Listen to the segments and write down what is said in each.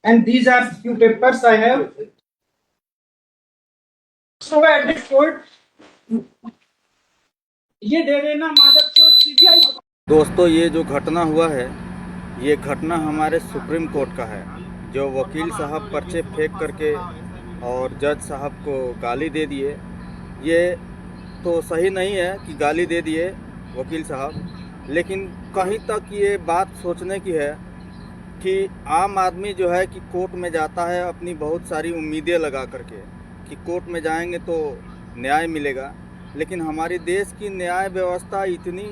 And these are few papers I have. So at this court, ये दे देना मादक चोट सीबीआई। दोस्तों, ये जो घटना हुआ है, ये घटना हमारे सुप्रीम कोर्ट का है। जो वकील साहब पर्चे फेंक करके और जज साहब को गाली दे दिए, ये तो सही नहीं है कि गाली दे दिए वकील साहब, लेकिन कहीं तक ये बात सोचने की है कि आम आदमी जो है कि कोर्ट में जाता है अपनी बहुत सारी उम्मीदें लगा करके कि कोर्ट में जाएंगे तो न्याय मिलेगा, लेकिन हमारे देश की न्याय व्यवस्था इतनी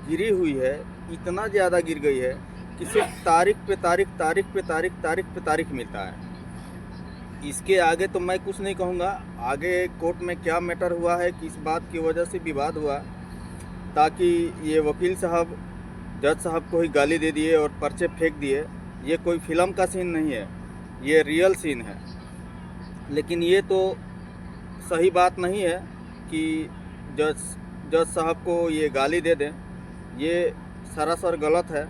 गिरी हुई है, इतना ज़्यादा गिर गई है कि सिर्फ तारीख पे तारीख, तारीख पे तारीख, तारीख पे तारीख मिलता है। इसके आगे तो मैं कुछ नहीं कहूँगा। आगे कोर्ट में क्या मैटर हुआ है, किस बात की वजह से विवाद हुआ, ताकि ये वकील साहब जज साहब को ही गाली दे दिए और पर्चे फेंक दिए, ये कोई फिल्म का सीन नहीं है, ये रियल सीन है। लेकिन ये तो सही बात नहीं है कि जज साहब को ये गाली दे दें, ये सरासर गलत है।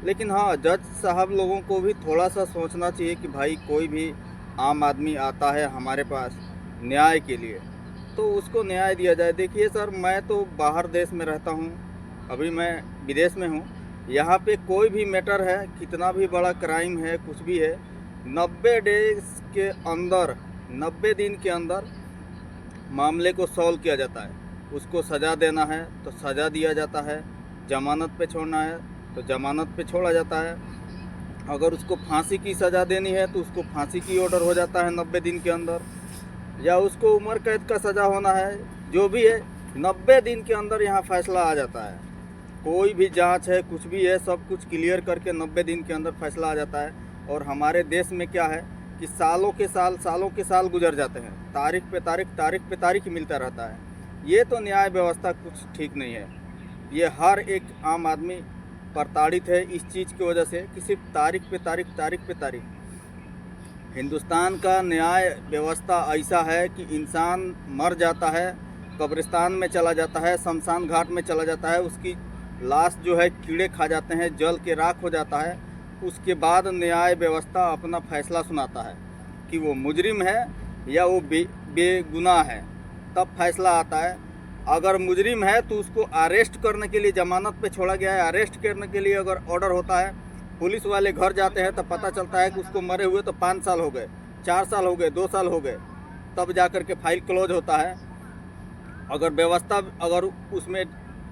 लेकिन हाँ, जज साहब लोगों को भी थोड़ा सा सोचना चाहिए कि भाई कोई भी आम आदमी आता है हमारे पास न्याय के लिए, तो उसको न्याय दिया जाए। देखिए सर, मैं तो बाहर देश में रहता हूँ, अभी मैं विदेश में हूँ। यहाँ पे कोई भी मैटर है, कितना भी बड़ा क्राइम है, कुछ भी है, 90 डेज के अंदर, 90 दिन के अंदर मामले को सॉल्व किया जाता है। उसको सज़ा देना है तो सज़ा दिया जाता है, ज़मानत पे छोड़ना है तो ज़मानत पे छोड़ा जाता है, अगर उसको फांसी की सज़ा देनी है तो उसको फांसी की ऑर्डर हो जाता है 90 दिन के अंदर, या उसको उम्र कैद का सज़ा होना है, जो भी है 90 दिन के अंदर यहाँ फैसला आ जाता है। कोई भी जांच है, कुछ भी है, सब कुछ क्लियर करके 90 दिन के अंदर फैसला आ जाता है। और हमारे देश में क्या है कि सालों के साल गुजर जाते हैं, तारीख पे तारीख, तारीख पे तारीख मिलता रहता है। ये तो न्याय व्यवस्था कुछ ठीक नहीं है। ये हर एक आम आदमी प्रताड़ित है इस चीज़ की वजह से कि सिर्फ तारीख पे तारीख, तारीख पे तारीख। हिंदुस्तान का न्याय व्यवस्था ऐसा है कि इंसान मर जाता है, कब्रिस्तान में चला जाता है, शमशान घाट में चला जाता है, उसकी लाश जो है कीड़े खा जाते हैं, जल के राख हो जाता है। उसके बाद न्याय व्यवस्था अपना फैसला सुनाता है कि वो मुजरिम है या वो बेगुनाह है, तब फैसला आता है। अगर मुजरिम है तो उसको अरेस्ट करने के लिए, जमानत पे छोड़ा गया है, अरेस्ट करने के लिए अगर ऑर्डर होता है, पुलिस वाले घर जाते हैं तब पता चलता है कि उसको मरे हुए तो 5 साल हो गए, 4 साल हो गए, 2 साल हो गए, तब जा कर के फाइल क्लोज होता है। अगर व्यवस्था, अगर उसमें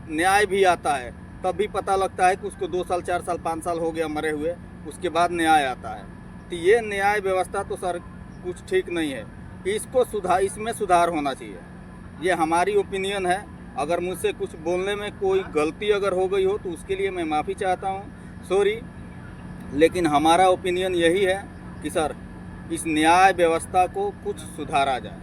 न्याय भी आता है तब भी पता लगता है कि उसको 2 साल, 4 साल, 5 साल हो गया मरे हुए, उसके बाद न्याय आता है। तो ये न्याय व्यवस्था तो सर कुछ ठीक नहीं है, इसमें सुधार होना चाहिए। ये हमारी ओपिनियन है। अगर मुझसे कुछ बोलने में कोई गलती अगर हो गई हो तो उसके लिए मैं माफ़ी चाहता हूँ, सॉरी। लेकिन हमारा ओपिनियन यही है कि सर इस न्याय व्यवस्था को कुछ सुधारा जाए।